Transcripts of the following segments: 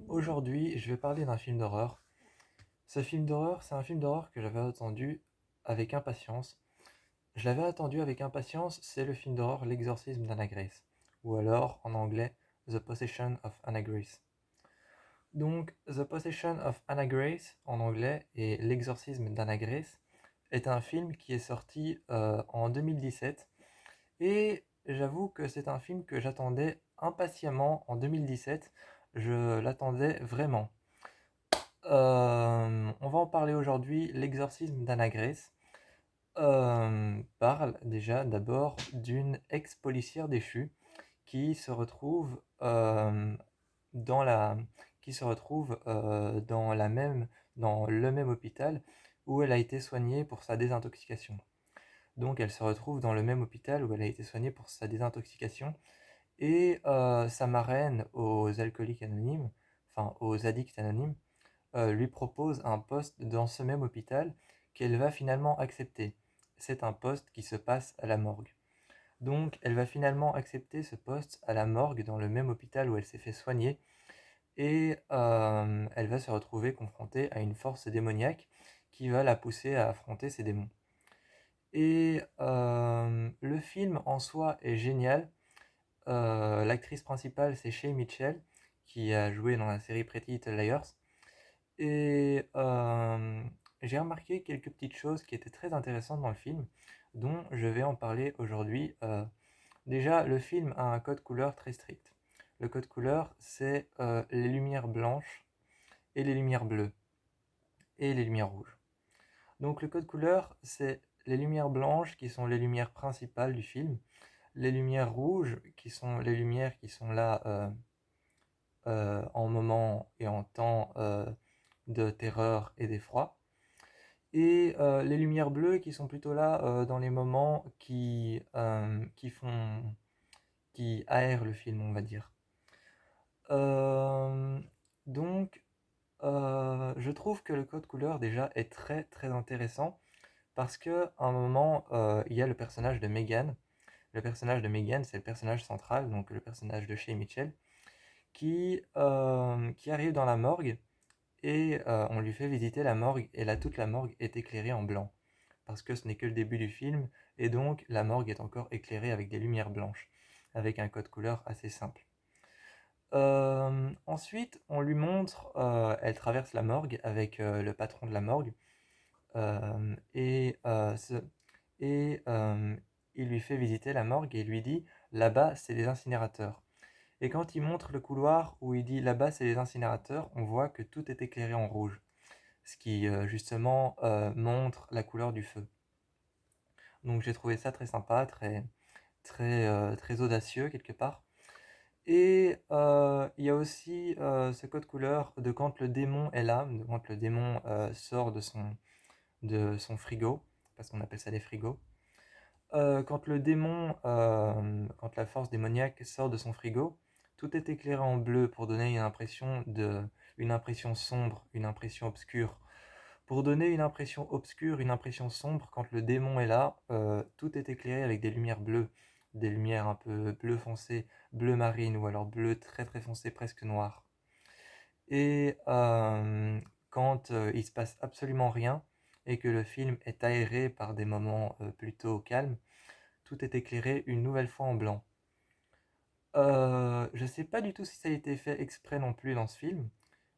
Aujourd'hui, je vais parler d'un film d'horreur. Ce film d'horreur, c'est un film d'horreur que j'avais attendu avec impatience. Je l'avais attendu avec impatience, c'est le film d'horreur L'exorcisme d'Anna Grace, ou alors en anglais The Possession of Anna Grace. Donc, The Possession of Anna Grace en anglais et L'exorcisme d'Anna Grace est un film qui est sorti en 2017 et j'avoue que c'est un film que j'attendais impatiemment en 2017. Je l'attendais vraiment. On va en parler aujourd'hui. L'exorcisme d'Anna Grace parle déjà d'abord d'une ex-policière déchue qui se retrouve dans la qui se retrouve dans le même hôpital où elle a été soignée pour sa désintoxication. Donc elle se retrouve dans le même hôpital où elle a été soignée pour sa désintoxication et sa marraine aux alcooliques anonymes, enfin aux addicts anonymes, lui propose un poste dans ce même hôpital qu'elle va finalement accepter. C'est un poste qui se passe à la morgue. Donc elle va finalement accepter ce poste à la morgue dans le même hôpital où elle s'est fait soigner et elle va se retrouver confrontée à une force démoniaque qui va la pousser à affronter ses démons. Et le film en soi est génial. L'actrice principale, c'est Shay Mitchell, qui a joué dans la série Pretty Little Liars. Et j'ai remarqué quelques petites choses qui étaient très intéressantes dans le film, dont je vais en parler aujourd'hui. Déjà, le film a un code couleur très strict. Le code couleur, c'est les lumières blanches et les lumières bleues et les lumières rouges. Donc le code couleur, c'est les lumières blanches qui sont les lumières principales du film, les lumières rouges qui sont les lumières qui sont là en moment et en temps de terreur et d'effroi, et les lumières bleues qui sont plutôt là dans les moments qui aèrent le film, on va dire. Euh, donc, je trouve que le code couleur déjà est très très intéressant parce que à un moment, il y a le personnage de Megan. Le personnage de Megan, c'est le personnage central, donc le personnage de Shay Mitchell, qui arrive dans la morgue et on lui fait visiter la morgue et là toute la morgue est éclairée en blanc parce que ce n'est que le début du film et donc la morgue est encore éclairée avec des lumières blanches avec un code couleur assez simple. Ensuite, on lui montre, elle traverse la morgue avec le patron de la morgue et, il lui fait visiter la morgue et lui dit là-bas c'est les incinérateurs. Et quand il montre le couloir où il dit là-bas c'est les incinérateurs, on voit que tout est éclairé en rouge, ce qui justement montre la couleur du feu. Donc j'ai trouvé ça très sympa, très audacieux quelque part. Et il y a aussi ce code couleur de quand le démon est là, de quand le démon sort de son frigo, parce qu'on appelle ça des frigos. Quand le démon, quand la force démoniaque sort de son frigo, tout est éclairé en bleu pour donner une impression sombre, une impression obscure. Pour donner une impression obscure, une impression sombre, quand le démon est là, tout est éclairé avec des lumières bleues, des lumières un peu bleu foncé, bleu marine ou alors bleu très très foncé, presque noir. Et quand il se passe absolument rien et que le film est aéré par des moments plutôt calmes, tout est éclairé une nouvelle fois en blanc. Je sais pas du tout si ça a été fait exprès non plus dans ce film.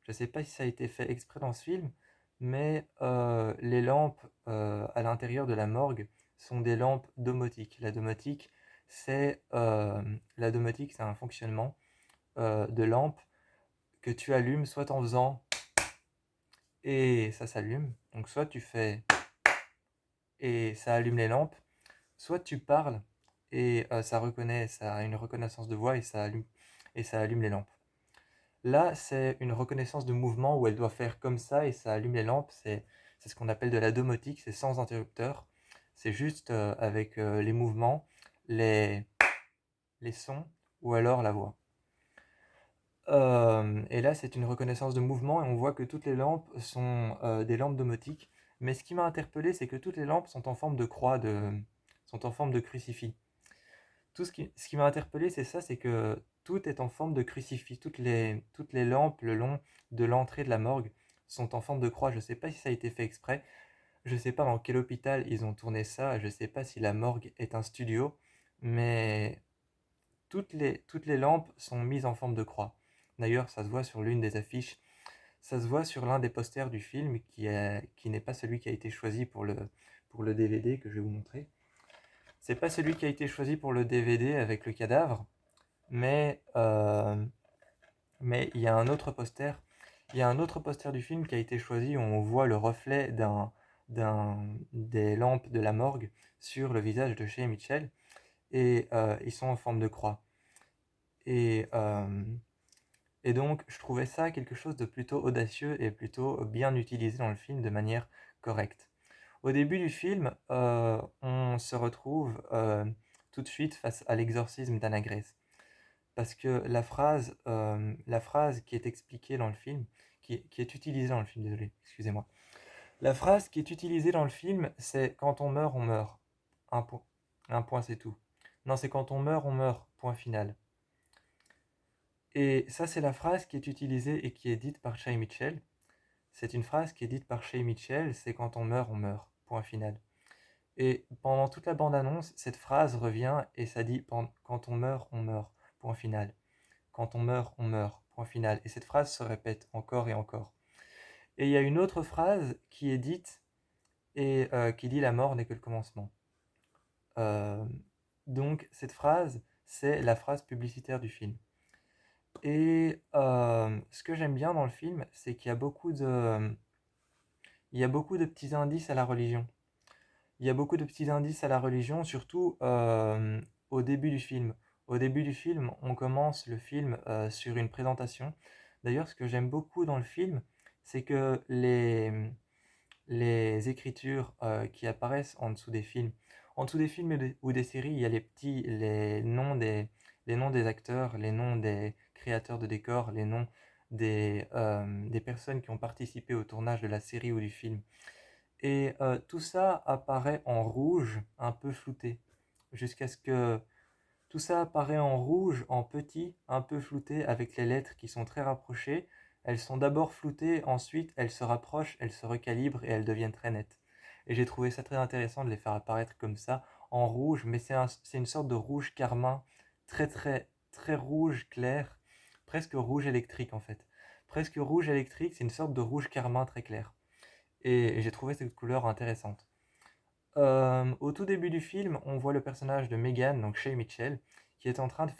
Je sais pas si ça a été fait exprès dans ce film, mais les lampes à l'intérieur de la morgue sont des lampes domotiques. La domotique, c'est un fonctionnement de lampe que tu allumes soit en faisant et ça s'allume. Donc soit tu fais et ça allume les lampes, soit tu parles et ça a une reconnaissance de voix et ça allume les lampes. Là, c'est une reconnaissance de mouvement où elle doit faire comme ça et ça allume les lampes. C'est ce qu'on appelle de la domotique, c'est sans interrupteur. C'est juste avec les mouvements, les, les sons ou alors la voix. Et là, c'est une reconnaissance de mouvement et on voit que toutes les lampes sont des lampes domotiques. Mais ce qui m'a interpellé, c'est que toutes les lampes sont en forme de sont en forme de crucifix. Ce qui m'a interpellé, c'est ça, c'est que tout est en forme de crucifix. Toutes les lampes le long de l'entrée de la morgue sont en forme de croix. Je ne sais pas si ça a été fait exprès. Je ne sais pas dans quel hôpital ils ont tourné ça. Je ne sais pas si la morgue est un studio. Mais toutes les lampes sont mises en forme de croix. D'ailleurs, ça se voit sur l'une des affiches. Ça se voit sur l'un des posters du film qui n'est pas celui qui a été choisi pour le DVD que je vais vous montrer. C'est pas celui qui a été choisi pour le DVD avec le cadavre, mais il y a un autre poster. Il y a un autre poster du film qui a été choisi où on voit le reflet des lampes de la morgue sur le visage de Shay Mitchell et ils sont en forme de croix. Et, euh, et donc, je trouvais ça quelque chose de plutôt audacieux et plutôt bien utilisé dans le film de manière correcte. Au début du film, on se retrouve tout de suite face à l'exorcisme d'Anna Grace. Parce que la phrase qui est expliquée dans le film, qui est utilisée dans le film, désolé, excusez-moi. La phrase qui est utilisée dans le film, c'est quand on meurt, on meurt. Un point. Un point, c'est tout. Non, c'est quand on meurt, point final. Et ça, c'est la phrase qui est utilisée et qui est dite par Shay Mitchell. C'est une phrase qui est dite par Shay Mitchell, c'est quand on meurt, point final. Et pendant toute la bande-annonce, cette phrase revient et ça dit quand on meurt, point final. Quand on meurt, point final. Et cette phrase se répète encore et encore. Et il y a une autre phrase qui est dite et qui dit la mort n'est que le commencement. Donc cette phrase, c'est la phrase publicitaire du film. Et ce que j'aime bien dans le film, c'est qu'il y a beaucoup de petits indices à la religion. Il y a beaucoup de petits indices à la religion, surtout au début du film. Au début du film, on commence le film sur une présentation. D'ailleurs, ce que j'aime beaucoup dans le film, c'est que les écritures qui apparaissent en dessous des films ou des séries, il y a les noms des acteurs, les noms des créateurs de décors, les noms des personnes qui ont participé au tournage de la série ou du film. Et tout ça apparaît en rouge, un peu flouté, jusqu'à ce que tout ça apparaît en rouge, en petit, un peu flouté, avec les lettres qui sont très rapprochées. Elles sont d'abord floutées, ensuite elles se rapprochent, elles se recalibrent et elles deviennent très nettes. Et j'ai trouvé ça très intéressant de les faire apparaître comme ça, en rouge, mais c'est une sorte de rouge carmin, très très très rouge clair, presque rouge électrique en fait. Presque rouge électrique, c'est une sorte de rouge carmin très clair. Et j'ai trouvé cette couleur intéressante. Au tout début du film, on voit le personnage de Megan, donc Shay Mitchell, qui est en train de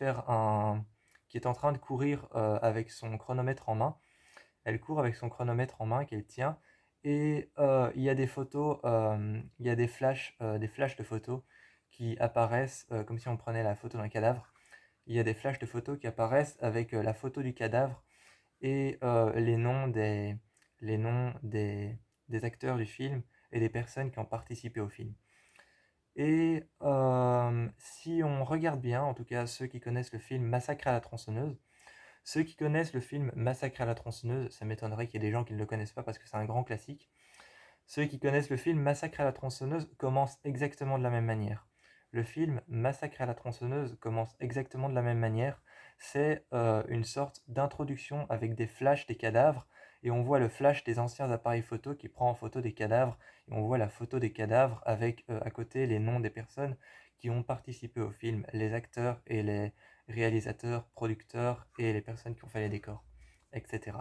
qui est en train de courir avec son chronomètre en main. Elle court avec son chronomètre en main qu'elle tient, et il y a des photos, il y a des flashs de photos qui apparaissent comme si on prenait la photo d'un cadavre. Il y a des flashs de photos qui apparaissent avec la photo du cadavre et les noms des acteurs du film et des personnes qui ont participé au film. Et si on regarde bien, en tout cas ceux qui connaissent le film Massacre à la tronçonneuse, ceux qui connaissent le film Massacre à la tronçonneuse, ça m'étonnerait qu'il y ait des gens qui ne le connaissent pas parce que c'est un grand classique. Ceux qui connaissent le film Massacre à la tronçonneuse commencent exactement de la même manière. Le film Massacre à la tronçonneuse commence exactement de la même manière. C'est une sorte d'introduction avec des flashs des cadavres et on voit le flash des anciens appareils photo qui prend en photo des cadavres et on voit la photo des cadavres avec à côté les noms des personnes qui ont participé au film, les acteurs et les réalisateurs, producteurs et les personnes qui ont fait les décors, etc.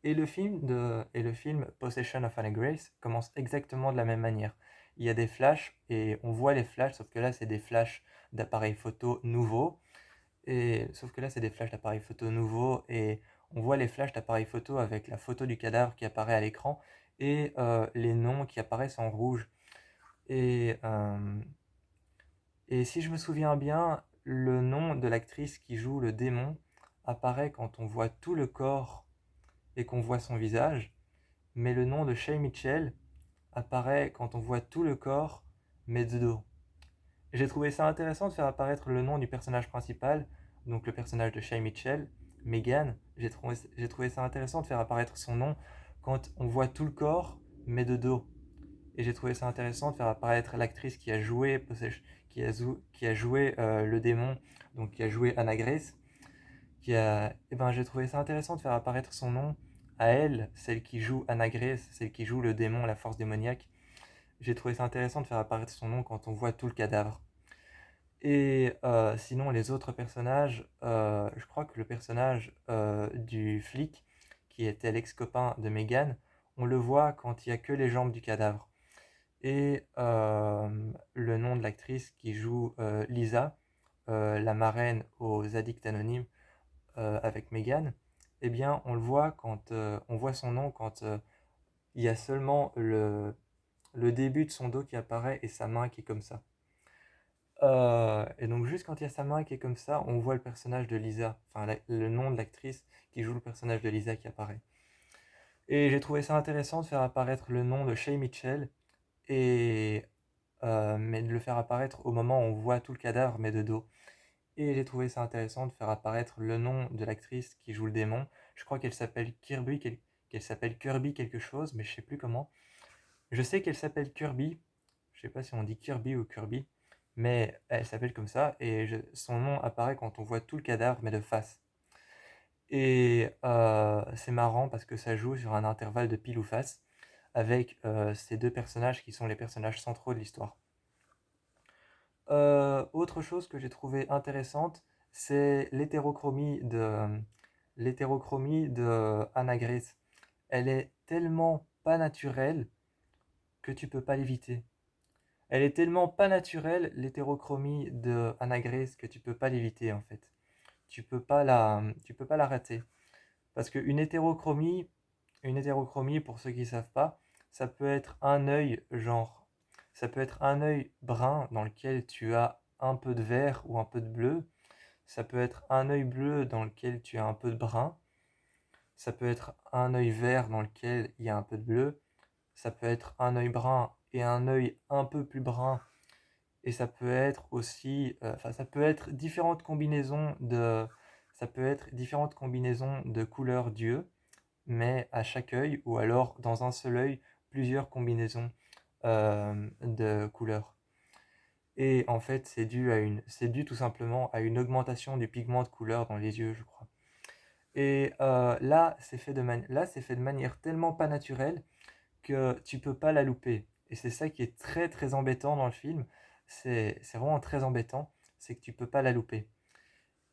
Et le film Possession of Anna Grace commence exactement de la même manière. Il y a des flashs et on voit les flashs, sauf que là c'est des flashs d'appareils photo nouveaux. Et sauf que là c'est des flashs d'appareils photo nouveaux et on voit les flashs d'appareils photo avec la photo du cadavre qui apparaît à l'écran et les noms qui apparaissent en rouge. Et, euh, et si je me souviens bien, le nom de l'actrice qui joue le démon apparaît quand on voit tout le corps et qu'on voit son visage, mais le nom de Shay Mitchell apparaît quand on voit tout le corps, mais de dos. J'ai trouvé ça intéressant de faire apparaître le nom du personnage principal, donc le personnage de Shay Mitchell, Megan. J'ai trouvé ça intéressant de faire apparaître son nom quand on voit tout le corps, mais de dos. Et j'ai trouvé ça intéressant de faire apparaître l'actrice qui a joué le démon, donc qui a joué Anna Grace, j'ai trouvé ça intéressant de faire apparaître son nom à elle, celle qui joue Anna Grace, celle qui joue le démon, la force démoniaque. J'ai trouvé ça intéressant de faire apparaître son nom quand on voit tout le cadavre. Et sinon, les autres personnages, je crois que le personnage du flic, qui était l'ex-copain de Megan, on le voit quand il n'y a que les jambes du cadavre. Et le nom de l'actrice qui joue Lisa, la marraine aux Addicts Anonymes avec Megan, eh bien, on le voit quand on voit son nom quand il y a seulement le début de son dos qui apparaît et sa main qui est comme ça. Et donc juste quand il y a sa main qui est comme ça, on voit le personnage de Lisa, enfin le nom de l'actrice qui joue le personnage de Lisa qui apparaît. Et j'ai trouvé ça intéressant de faire apparaître le nom de Shay Mitchell, et, mais de le faire apparaître au moment où on voit tout le cadavre, mais de dos. Et j'ai trouvé ça intéressant de faire apparaître le nom de l'actrice qui joue le démon. Je crois qu'elle s'appelle qu'elle s'appelle Kirby quelque chose, mais je sais plus comment. Je sais qu'elle s'appelle Kirby. Je sais pas si on dit Kirby ou Kirby, mais elle s'appelle comme ça et son nom apparaît quand on voit tout le cadavre mais de face. Et c'est marrant parce que ça joue sur un intervalle de pile ou face avec ces deux personnages qui sont les personnages centraux de l'histoire. Autre chose que j'ai trouvé intéressante, c'est l'hétérochromie de Anna Grace. Elle est tellement pas naturelle que tu peux pas l'éviter. Elle est tellement pas naturelle, l'hétérochromie de Anna Grace, que tu peux pas l'éviter en fait. Tu peux pas la rater. Parce une hétérochromie pour ceux qui savent pas, ça peut être un œil genre, ça peut être un œil brun dans lequel tu as un peu de vert ou un peu de bleu. Ça peut être un œil bleu dans lequel tu as un peu de brun. Ça peut être un œil vert dans lequel il y a un peu de bleu. Ça peut être un œil brun et un œil un peu plus brun. Et ça peut être aussi, ça peut être différentes combinaisons de couleurs d'yeux, mais à chaque œil, ou alors dans un seul œil, plusieurs combinaisons de couleurs. Et en fait, c'est dû tout simplement à une augmentation du pigment de couleur dans les yeux, je crois. Et là, c'est fait de manière tellement pas naturelle que tu peux pas la louper. Et c'est ça qui est très très embêtant dans le film. C'est vraiment très embêtant, c'est que tu peux pas la louper.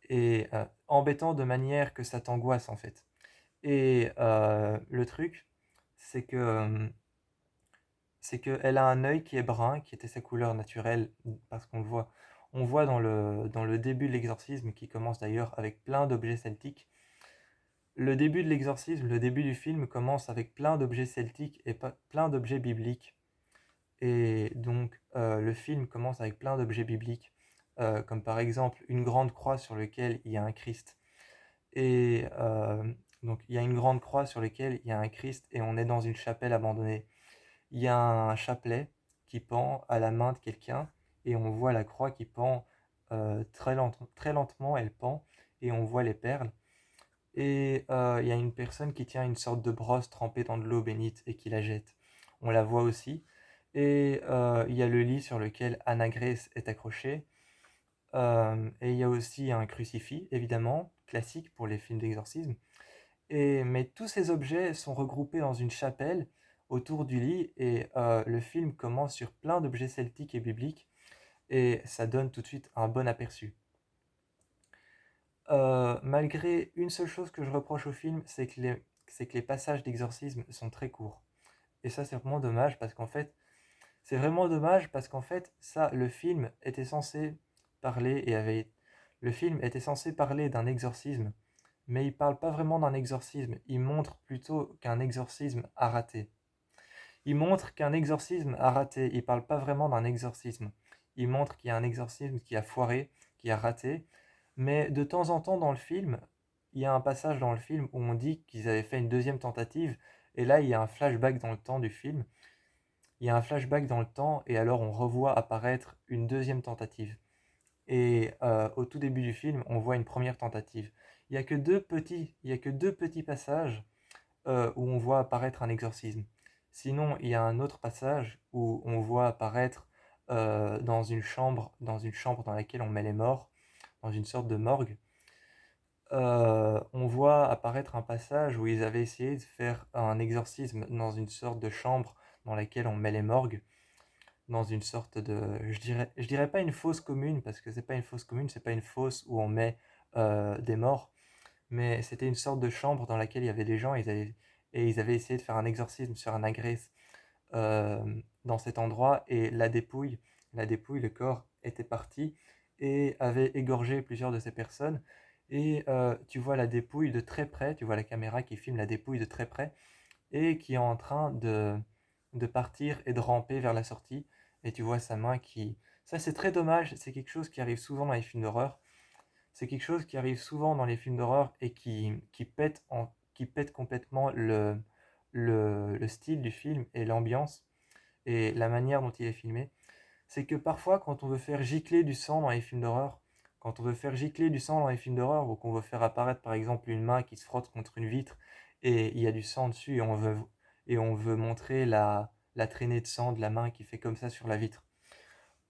Et embêtant de manière que ça t'angoisse en fait. Et le truc, c'est que c'est qu'elle a un œil qui est brun, qui était sa couleur naturelle, parce qu'on le voit. On voit dans le début de l'exorcisme, qui commence d'ailleurs avec plein d'objets celtiques. Le début de l'exorcisme, le début du film commence avec plein d'objets celtiques et plein d'objets bibliques. Et donc le film commence avec plein d'objets bibliques, comme par exemple une grande croix sur laquelle il y a un Christ. Et donc il y a une grande croix sur laquelle il y a un Christ et on est dans une chapelle abandonnée. Il y a un chapelet qui pend à la main de quelqu'un et on voit la croix qui pend très lentement, elle pend et on voit les perles. Et il y a une personne qui tient une sorte de brosse trempée dans de l'eau bénite et qui la jette. On la voit aussi. Et il y a le lit sur lequel Anna Grace est accrochée. Et il y a aussi un crucifix, évidemment, classique pour les films d'exorcisme. Mais tous ces objets sont regroupés dans une chapelle autour du lit et le film commence sur plein d'objets celtiques et bibliques et ça donne tout de suite un bon aperçu. Malgré une seule chose que je reproche au film, c'est que les passages d'exorcisme sont très courts. Et ça, c'est vraiment dommage parce qu'en fait, le film était censé le film était censé parler d'un exorcisme, mais il parle pas vraiment d'un exorcisme. Il montre plutôt qu'un exorcisme a raté. Il montre qu'un exorcisme a raté. Il parle pas vraiment d'un exorcisme. Il montre qu'il y a un exorcisme qui a foiré, qui a raté. Mais de temps en temps dans le film, il y a un passage dans le film où on dit qu'ils avaient fait une deuxième tentative. Et là, il y a un flashback dans le temps du film. Il y a un flashback dans le temps et alors on revoit apparaître une deuxième tentative. Et au tout début du film, on voit une première tentative. Il y a que deux petits passages où on voit apparaître un exorcisme. Sinon, il y a un autre passage où on voit apparaître dans une chambre dans laquelle on met les morts, dans une sorte de morgue. On voit apparaître un passage où ils avaient essayé de faire un exorcisme dans une sorte de chambre dans laquelle on met les morgues, dans une sorte de, je dirais pas une fosse commune, parce que c'est pas une fosse commune, c'est pas une fosse où on met des morts, mais c'était une sorte de chambre dans laquelle il y avait des gens, et ils avaient essayé de faire un exorcisme sur un agresse dans cet endroit, et la dépouille, le corps était parti et avait égorgé plusieurs de ces personnes. Et tu vois la dépouille de très près, tu vois la caméra qui filme la dépouille de très près, et qui est en train de partir et de ramper vers la sortie, et tu vois sa main qui... Ça c'est très dommage, c'est quelque chose qui arrive souvent dans les films d'horreur, c'est quelque chose qui arrive souvent dans les films d'horreur et qui pète complètement le style du film et l'ambiance et la manière dont il est filmé. C'est que parfois, quand on veut faire gicler du sang dans les films d'horreur, quand on veut faire gicler du sang dans les films d'horreur, ou qu'on veut faire apparaître par exemple une main qui se frotte contre une vitre et il y a du sang dessus et on veut montrer la traînée de sang de la main qui fait comme ça sur la vitre.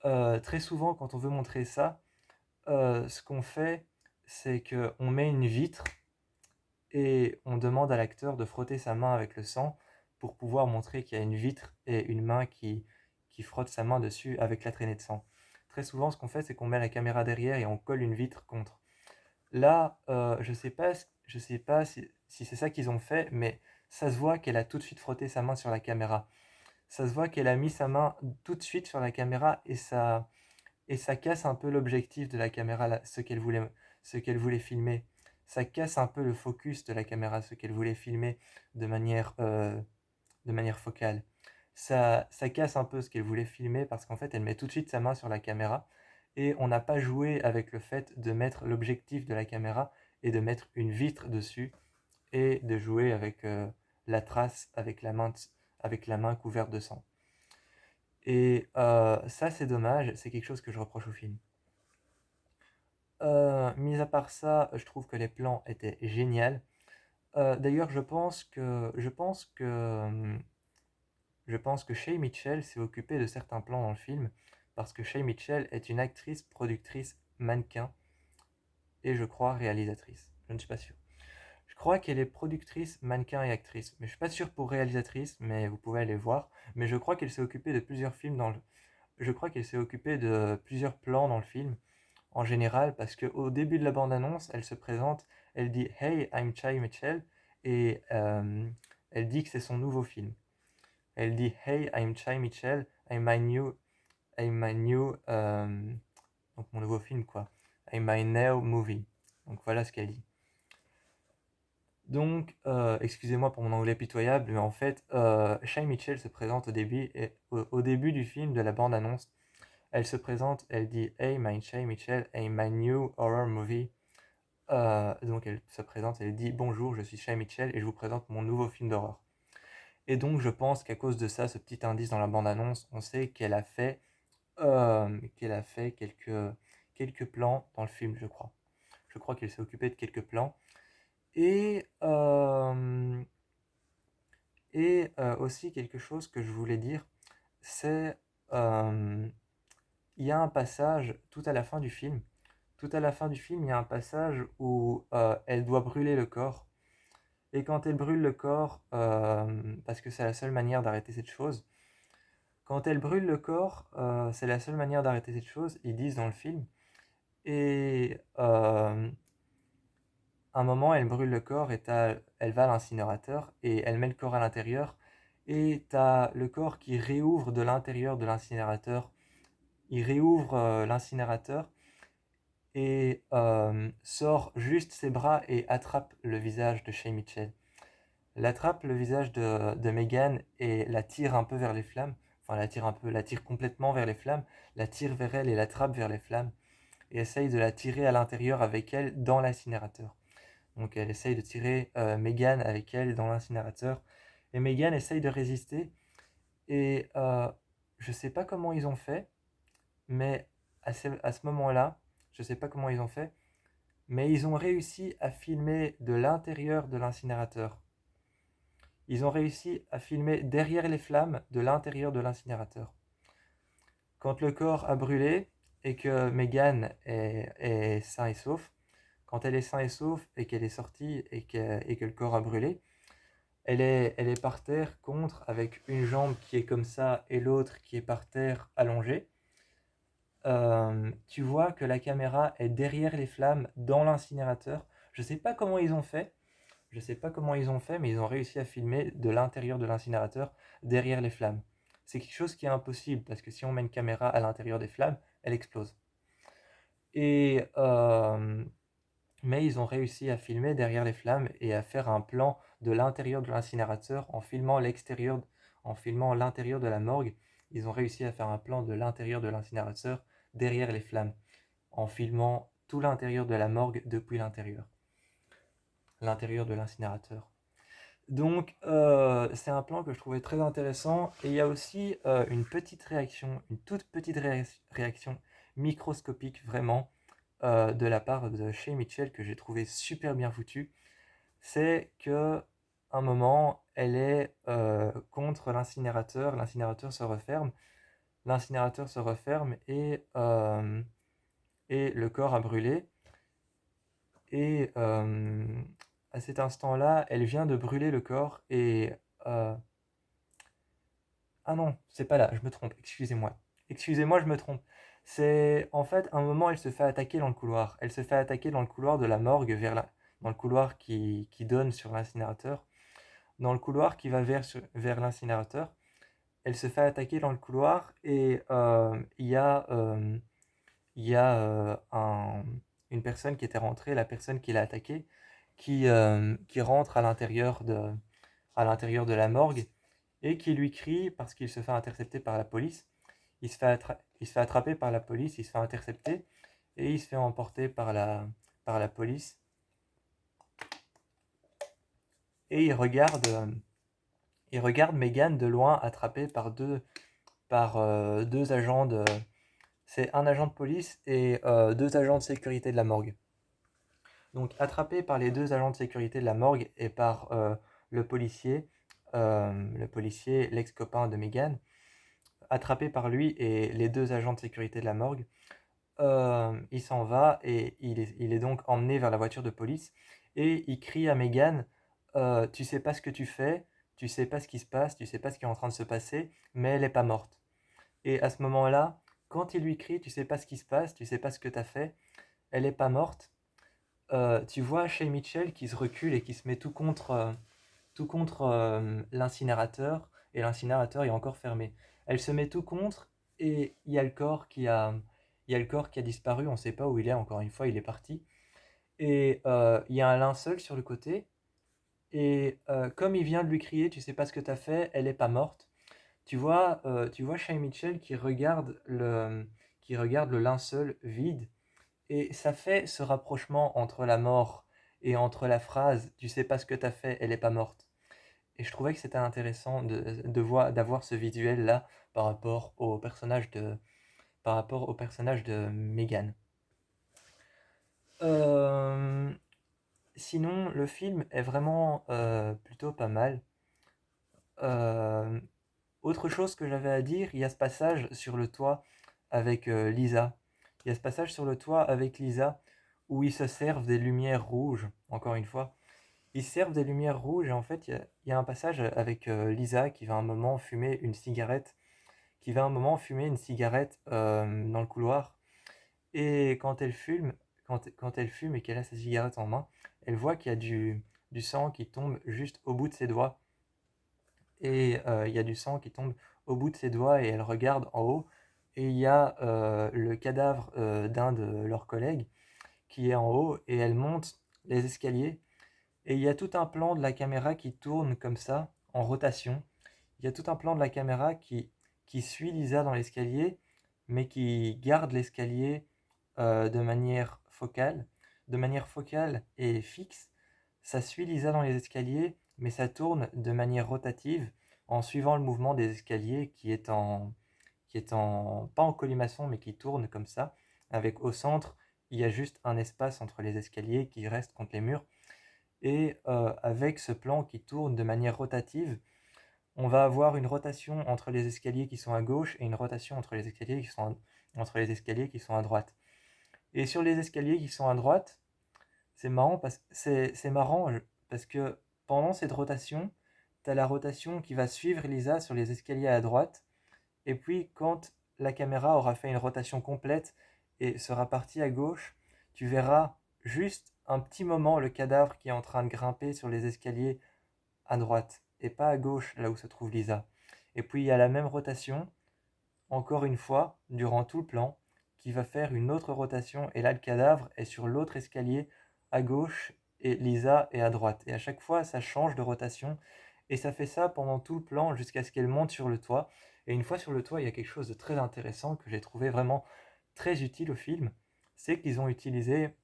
Très souvent, quand on veut montrer ça, ce qu'on fait, c'est qu'on met une vitre et on demande à l'acteur de frotter sa main avec le sang pour pouvoir montrer qu'il y a une vitre et une main qui frotte sa main dessus avec la traînée de sang. Très souvent, ce qu'on fait, c'est qu'on met la caméra derrière et on colle une vitre contre. Là, je sais pas si c'est ça qu'ils ont fait, mais ça se voit qu'elle a tout de suite frotté sa main sur la caméra. Ça se voit qu'elle a mis sa main tout de suite sur la caméra et ça casse un peu l'objectif de la caméra, ce qu'elle voulait filmer. Ça casse un peu le focus de la caméra, ce qu'elle voulait filmer de de manière focale. Ça casse un peu ce qu'elle voulait filmer parce qu'en fait, elle met tout de suite sa main sur la caméra et on n'a pas joué avec le fait de mettre l'objectif de la caméra et de mettre une vitre dessus et de jouer avec la trace avec la main couverte de sang. Et ça, c'est dommage, c'est quelque chose que je reproche au film. Mis à part ça, je trouve que les plans étaient géniaux. D'ailleurs, je pense que Shay Mitchell s'est occupée de certains plans dans le film, parce que Shay Mitchell est une actrice, productrice, mannequin, et je crois réalisatrice. Je ne suis pas sûr. Je crois qu'elle est productrice, mannequin et actrice, mais je suis pas sûr pour réalisatrice, mais vous pouvez aller voir. Mais je crois qu'elle s'est occupée de plusieurs films je crois qu'elle s'est occupée de plusieurs plans dans le film, en général, parce qu'au début de la bande-annonce, elle se présente, elle dit Hey, I'm Chai Mitchell, et elle dit que c'est son nouveau film. Elle dit Hey, I'm Chai Mitchell, I'm my new, donc mon nouveau film quoi, I'm my new movie. Donc voilà ce qu'elle dit. Donc, excusez-moi pour mon anglais pitoyable, mais en fait, Chai Mitchell se présente au début, et au début du film, de la bande-annonce, elle se présente, elle dit Hey, my Chai Mitchell, I'm my new horror movie. Donc elle se présente, elle dit bonjour, je suis Shay Mitchell et je vous présente mon nouveau film d'horreur. Et donc je pense qu'à cause de ça, ce petit indice dans la bande-annonce, on sait qu'elle a fait quelques plans dans le film, je crois. Je crois qu'elle s'est occupée de quelques plans. Et, aussi quelque chose que je voulais dire, c'est il y a un passage tout à la fin du film. Tout à la fin du film, il y a un passage où elle doit brûler le corps. Et quand elle brûle le corps, parce que c'est la seule manière d'arrêter cette chose, quand elle brûle le corps, c'est la seule manière d'arrêter cette chose, ils disent dans le film. Et un moment, elle brûle le corps et elle va à l'incinérateur et elle met le corps à l'intérieur. Et t'as le corps qui réouvre de l'intérieur de l'incinérateur. Il réouvre l'incinérateur et sort juste ses bras et attrape le visage de Shay Mitchell. Elle attrape le visage de Megan et la tire un peu vers les flammes. Enfin, la tire complètement vers les flammes, la tire vers elle et l'attrape vers les flammes. Et essaye de la tirer à l'intérieur avec elle dans l'incinérateur. Donc elle essaye de tirer Megan avec elle dans l'incinérateur. Et Megan essaye de résister. Et je sais pas comment ils ont fait, mais à ce moment-là, je sais pas comment ils ont fait, mais ils ont réussi à filmer de l'intérieur de l'incinérateur. Ils ont réussi à filmer derrière les flammes de l'intérieur de l'incinérateur. Quand le corps a brûlé et que Megan est sain et sauf, quand elle est sain et sauf et qu'elle est sortie et que le corps a brûlé, elle est par terre contre, avec une jambe qui est comme ça et l'autre qui est par terre allongée. Tu vois que la caméra est derrière les flammes dans l'incinérateur. Je sais pas comment ils ont fait. Je sais pas comment ils ont fait, mais ils ont réussi à filmer de l'intérieur de l'incinérateur derrière les flammes. C'est quelque chose qui est impossible parce que si on met une caméra à l'intérieur des flammes, elle explose. Et mais ils ont réussi à filmer derrière les flammes et à faire un plan de l'intérieur de l'incinérateur en filmant l'extérieur, en filmant l'intérieur de la morgue. Ils ont réussi à faire un plan de l'intérieur de l'incinérateur derrière les flammes, en filmant tout l'intérieur de la morgue depuis l'intérieur de l'incinérateur. Donc c'est un plan que je trouvais très intéressant et il y a aussi une petite réaction, une toute petite réaction microscopique vraiment de la part de Shay Mitchell que j'ai trouvé super bien foutue. C'est que un moment elle est contre l'incinérateur se referme et le corps a brûlé et à cet instant-là elle vient de brûler le corps et ah non, c'est pas là, je me trompe, excusez-moi. Excusez-moi, je me trompe. C'est en fait un moment, elle se fait attaquer dans le couloir. Elle se fait attaquer dans le couloir de la morgue dans le couloir qui donne sur l'incinérateur. Dans le couloir qui va vers l'incinérateur. Elle se fait attaquer dans le couloir et il y a une personne qui était rentrée, la personne qui l'a attaquée, qui rentre à l'intérieur de la morgue et qui lui crie parce qu'il se fait intercepter par la police. Il se fait attraper par la police, il se fait intercepter et il se fait emporter par la police. Et il regarde Megan de loin attrapée par deux agents de... C'est un agent de police et deux agents de sécurité de la morgue. Donc attrapé par les deux agents de sécurité de la morgue et par le policier, l'ex-copain de Megan, attrapé par lui et les deux agents de sécurité de la morgue, il s'en va et il est donc emmené vers la voiture de police et il crie à Megan, tu sais pas ce que tu fais, tu sais pas ce qui se passe, tu sais pas ce qui est en train de se passer, mais elle est pas morte. Et à ce moment-là, quand il lui crie, tu sais pas ce qui se passe, tu sais pas ce que t'as fait, elle est pas morte, tu vois Shay Mitchell qui se recule et qui se met tout contre l'incinérateur, et l'incinérateur est encore fermé. Elle se met tout contre, et il y a le corps qui a disparu, on ne sait pas où il est, encore une fois, il est parti. Et il y a un linceul sur le côté, et comme il vient de lui crier, tu sais pas ce que t'as fait, elle est pas morte. Tu vois Shay Mitchell qui regarde le linceul vide, et ça fait ce rapprochement entre la mort et entre la phrase tu sais pas ce que t'as fait, elle est pas morte. Et je trouvais que c'était intéressant d'avoir ce visuel-là par rapport au personnage de Megan. Euh, Sinon, le film est vraiment plutôt pas mal. Euh, Autre chose que j'avais à dire, il y a ce passage sur le toit avec Lisa. Il y a ce passage sur le toit avec Lisa où ils se servent des lumières rouges, encore une fois. Ils se servent des lumières rouges et en fait, il y a un passage avec Lisa qui va un moment fumer une cigarette, dans le couloir. Et quand elle fume et qu'elle a sa cigarette en main, elle voit qu'il y a du sang qui tombe juste au bout de ses doigts. Et il y a du sang qui tombe au bout de ses doigts et elle regarde en haut. Et il y a le cadavre d'un de leurs collègues qui est en haut et elle monte les escaliers. Et il y a tout un plan de la caméra qui tourne comme ça, en rotation. Il y a tout un plan de la caméra qui suit Lisa dans l'escalier, mais qui garde l'escalier de manière focale et fixe. Ça suit Lisa dans les escaliers, mais ça tourne de manière rotative en suivant le mouvement des escaliers pas en colimaçon, mais qui tourne comme ça. Avec au centre, il y a juste un espace entre les escaliers qui reste contre les murs. Et avec ce plan qui tourne de manière rotative, on va avoir une rotation entre les escaliers qui sont à gauche et une rotation entre les escaliers qui sont à droite. Et sur les escaliers qui sont à droite, c'est marrant parce que pendant cette rotation, tu as la rotation qui va suivre Lisa sur les escaliers à droite. Et puis quand la caméra aura fait une rotation complète et sera partie à gauche, tu verras juste un petit moment le cadavre qui est en train de grimper sur les escaliers à droite et pas à gauche là où se trouve Lisa. Et puis il y a la même rotation, encore une fois, durant tout le plan, qui va faire une autre rotation et là le cadavre est sur l'autre escalier à gauche et Lisa est à droite. Et à chaque fois ça change de rotation et ça fait ça pendant tout le plan jusqu'à ce qu'elle monte sur le toit. Et une fois sur le toit, il y a quelque chose de très intéressant que j'ai trouvé vraiment très utile au film, c'est qu'ils ont utilisé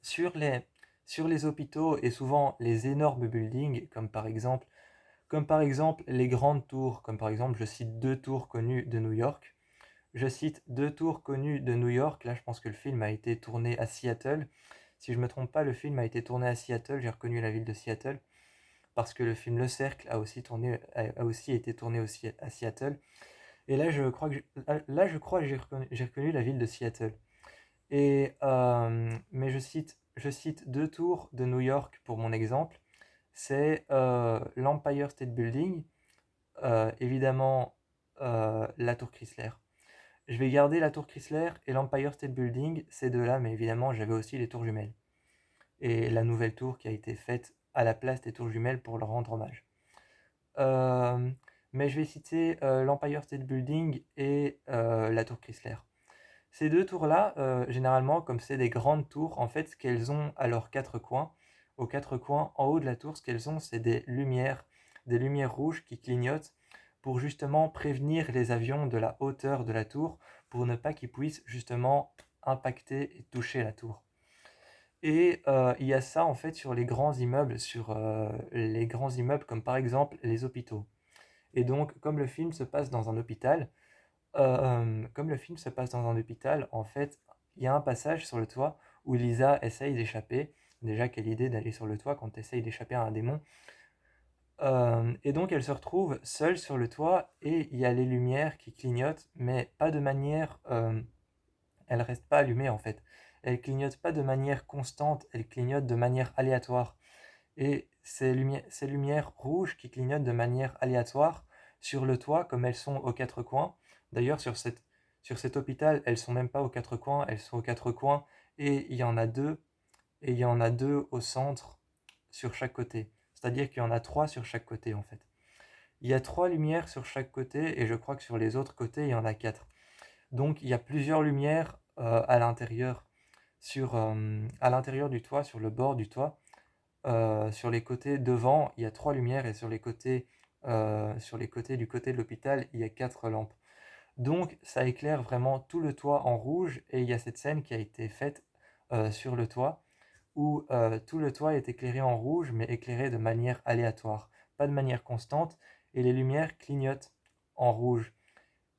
sur les, sur les hôpitaux et souvent les énormes buildings, comme par exemple les grandes tours, comme par exemple je cite deux tours connues de New York. Je cite deux tours connues de New York, là je pense que le film a été tourné à Seattle. Si je ne me trompe pas, le film a été tourné à Seattle, j'ai reconnu la ville de Seattle, parce que le film Le Cercle a aussi été tourné aussi à Seattle. Et là je crois que j'ai reconnu la ville de Seattle. Mais je cite deux tours de New York pour mon exemple. C'est l'Empire State Building, évidemment la tour Chrysler. Je vais garder la tour Chrysler et l'Empire State Building, ces deux-là, mais évidemment j'avais aussi les tours jumelles. Et la nouvelle tour qui a été faite à la place des tours jumelles pour leur rendre hommage. Euh, mais je vais citer l'Empire State Building et la tour Chrysler. Ces deux tours-là, généralement, comme c'est des grandes tours, en fait, ce qu'elles ont à leurs quatre coins, aux quatre coins, en haut de la tour, ce qu'elles ont, c'est des lumières rouges qui clignotent pour justement prévenir les avions de la hauteur de la tour, pour ne pas qu'ils puissent justement impacter et toucher la tour. Et il y a ça en fait sur les grands immeubles, comme par exemple les hôpitaux. Et donc, comme le film se passe dans un hôpital, en fait, il y a un passage sur le toit où Lisa essaye d'échapper. Déjà, quelle idée d'aller sur le toit quand tu essayes d'échapper à un démon. Et donc, elle se retrouve seule sur le toit et il y a les lumières qui clignotent, mais pas de manière. Elles restent pas allumées en fait. Elles clignotent pas de manière constante, elles clignotent de manière aléatoire. Et ces lumières rouges qui clignotent de manière aléatoire sur le toit, comme elles sont aux quatre coins. D'ailleurs, sur cet hôpital, elles sont même pas aux quatre coins, elles sont aux quatre coins, et il y en a deux, et il y en a deux au centre sur chaque côté. C'est-à-dire qu'il y en a trois sur chaque côté, en fait. Il y a trois lumières sur chaque côté, et je crois que sur les autres côtés, il y en a quatre. Donc, il y a plusieurs lumières à l'intérieur du toit, sur le bord du toit. Sur les côtés devant, il y a trois lumières et sur les côtés du côté de l'hôpital, il y a quatre lampes. Donc ça éclaire vraiment tout le toit en rouge et il y a cette scène qui a été faite sur le toit où tout le toit est éclairé en rouge mais éclairé de manière aléatoire, pas de manière constante et les lumières clignotent en rouge.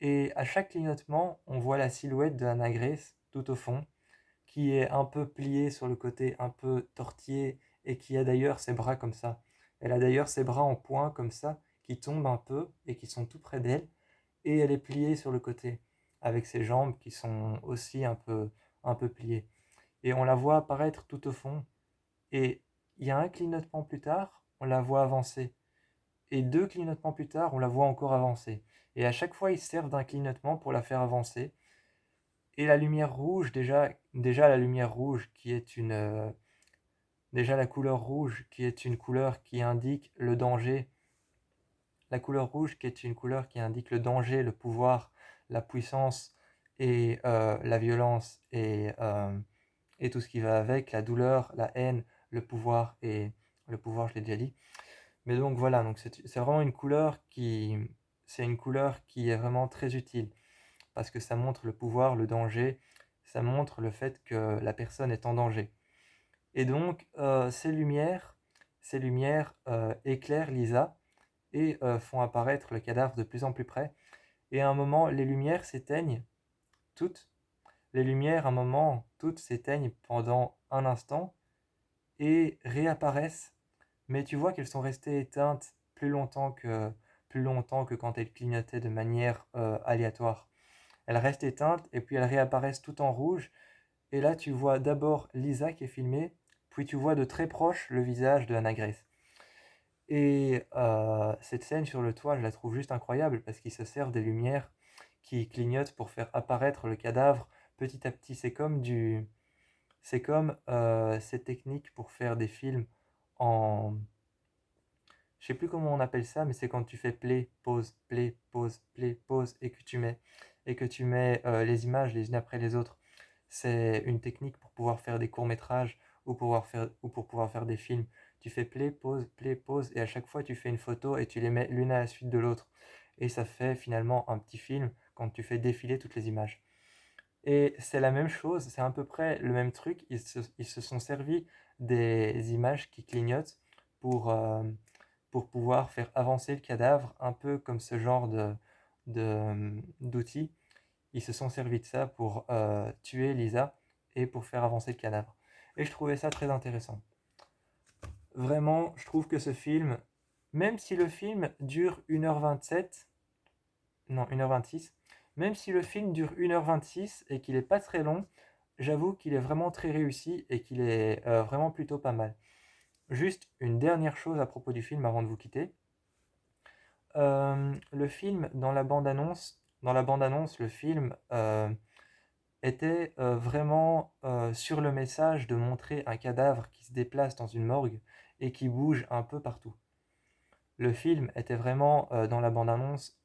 Et à chaque clignotement, on voit la silhouette de Anna Grace tout au fond qui est un peu pliée sur le côté, un peu tortillée, et qui a d'ailleurs ses bras comme ça. Elle a d'ailleurs ses bras en poing comme ça, qui tombent un peu et qui sont tout près d'elle, et elle est pliée sur le côté, avec ses jambes qui sont aussi un peu pliées. Et on la voit apparaître tout au fond, et il y a un clignotement plus tard, on la voit avancer. Et deux clignotements plus tard, on la voit encore avancer. Et à chaque fois, ils servent d'un clignotement pour la faire avancer. Et la lumière rouge, déjà la lumière rouge qui est déjà la couleur rouge qui est une couleur qui indique le danger, la couleur rouge qui est une couleur qui indique le danger, le pouvoir, la puissance et la violence et tout ce qui va avec, la douleur, la haine, le pouvoir, je l'ai déjà dit. Mais donc voilà, donc c'est vraiment c'est une couleur qui est vraiment très utile parce que ça montre le pouvoir, le danger, ça montre le fait que la personne est en danger. Et donc, ces lumières éclairent Lisa et font apparaître le cadavre de plus en plus près. Et à un moment, les lumières s'éteignent toutes. Les lumières, à un moment, toutes s'éteignent pendant un instant et réapparaissent. Mais tu vois qu'elles sont restées éteintes plus longtemps plus longtemps que quand elles clignotaient de manière aléatoire. Elles restent éteintes et puis elles réapparaissent tout en rouge. Et là, tu vois d'abord Lisa qui est filmée, puis tu vois de très proche le visage de Anna Grace. Et cette scène sur le toit, je la trouve juste incroyable parce qu'ils se servent des lumières qui clignotent pour faire apparaître le cadavre petit à petit. C'est comme cette technique pour faire des films en... Je sais plus comment on appelle ça, mais c'est quand tu fais play, pause, et que tu mets les images les unes après les autres. C'est une technique pour pouvoir faire des courts-métrages ou pour pouvoir faire des films. Tu fais play, pause, et à chaque fois tu fais une photo et tu les mets l'une à la suite de l'autre. Et ça fait finalement un petit film quand tu fais défiler toutes les images. Et c'est la même chose, c'est à peu près le même truc. Ils se sont servis des images qui clignotent pour, pour pouvoir faire avancer le cadavre, un peu comme ce genre d'outils. Ils se sont servis de ça pour tuer Lisa et pour faire avancer le cadavre. Et je trouvais ça très intéressant. Vraiment, je trouve que ce film, même si le film dure 1h27, non 1h26, même si le film dure 1h26 et qu'il n'est pas très long, j'avoue qu'il est vraiment très réussi et qu'il est vraiment plutôt pas mal. Juste une dernière chose à propos du film avant de vous quitter. Le film, dans la bande-annonce, le film était vraiment sur le message de montrer un cadavre qui se déplace dans une morgue et qui bouge un peu partout. Le film était vraiment dans la bande-annonce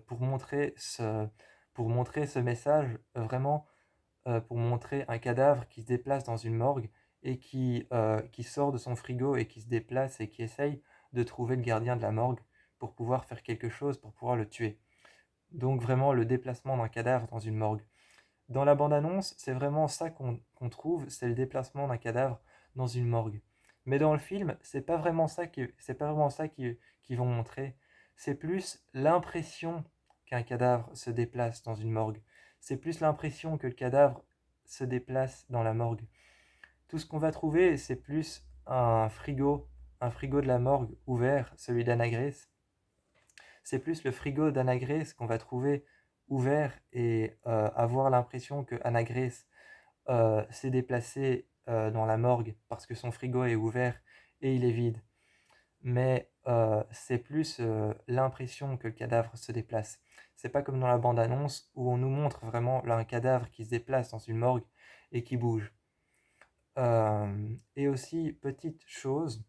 pour montrer ce message, vraiment pour montrer un cadavre qui se déplace dans une morgue et qui sort de son frigo et qui se déplace et qui essaye de trouver le gardien de la morgue pour pouvoir faire quelque chose, pour pouvoir le tuer. Donc vraiment le déplacement d'un cadavre dans une morgue. Dans la bande-annonce, c'est vraiment ça qu'on trouve, c'est le déplacement d'un cadavre dans une morgue. Mais dans le film, c'est pas vraiment ça qu'ils vont montrer. C'est plus l'impression qu'un cadavre se déplace dans une morgue. C'est plus l'impression que le cadavre se déplace dans la morgue. Tout ce qu'on va trouver, c'est plus un frigo de la morgue ouvert, celui d'Anna Grace. C'est plus le frigo d'Anna Grace qu'on va trouver ouvert et avoir l'impression que Anna Grace s'est déplacée dans la morgue parce que son frigo est ouvert et il est vide. Mais c'est plus l'impression que le cadavre se déplace. C'est pas comme dans la bande-annonce où on nous montre vraiment là, un cadavre qui se déplace dans une morgue et qui bouge. Et aussi, petite chose,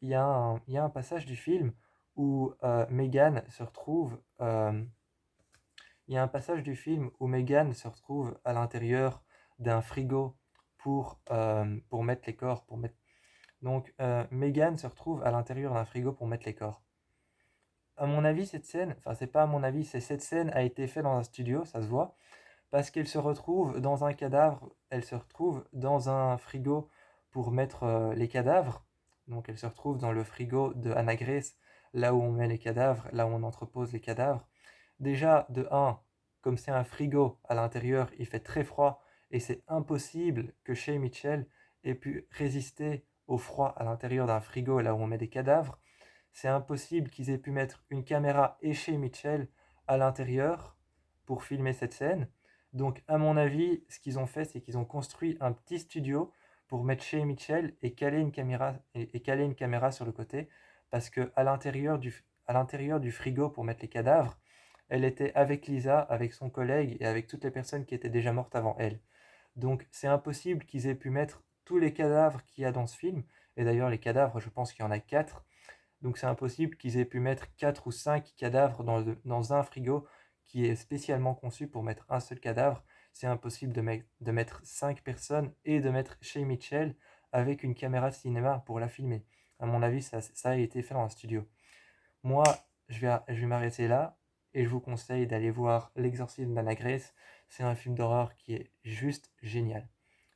il y a un passage du film où Megan se retrouve. Il y a un passage du film où Megan se retrouve à l'intérieur d'un frigo pour mettre les corps. Donc, Megan se retrouve à l'intérieur d'un frigo pour mettre les corps. À mon avis, cette scène, enfin, c'est pas à mon avis, c'est cette scène a été faite dans un studio, ça se voit, parce qu'elle se retrouve dans un cadavre, elle se retrouve dans un frigo pour mettre les cadavres. Donc, elle se retrouve dans le frigo de Anna Grace, là où on met les cadavres, là où on entrepose les cadavres. Déjà, de un, comme c'est un frigo à l'intérieur, il fait très froid et c'est impossible que Shay Mitchell ait pu résister au froid à l'intérieur d'un frigo là où on met des cadavres. C'est impossible qu'ils aient pu mettre une caméra et Shay Mitchell à l'intérieur pour filmer cette scène. Donc, à mon avis, ce qu'ils ont fait, c'est qu'ils ont construit un petit studio pour mettre Shay Mitchell et caler une caméra sur le côté, parce que à l'intérieur du frigo pour mettre les cadavres, elle était avec Lisa, avec son collègue et avec toutes les personnes qui étaient déjà mortes avant elle. Donc c'est impossible qu'ils aient pu mettre tous les cadavres qu'il y a dans ce film. Et d'ailleurs les cadavres, je pense qu'il y en a 4. Donc c'est impossible qu'ils aient pu mettre 4 ou 5 cadavres dans un frigo qui est spécialement conçu pour mettre un seul cadavre. C'est impossible de mettre 5 personnes et de mettre Shay Mitchell avec une caméra de cinéma pour la filmer. À mon avis, ça a été fait dans un studio. Moi, je vais m'arrêter là et je vous conseille d'aller voir L'exorcisme d'Anna Grace. C'est un film d'horreur qui est juste génial.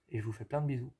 Et je vous fais plein de bisous.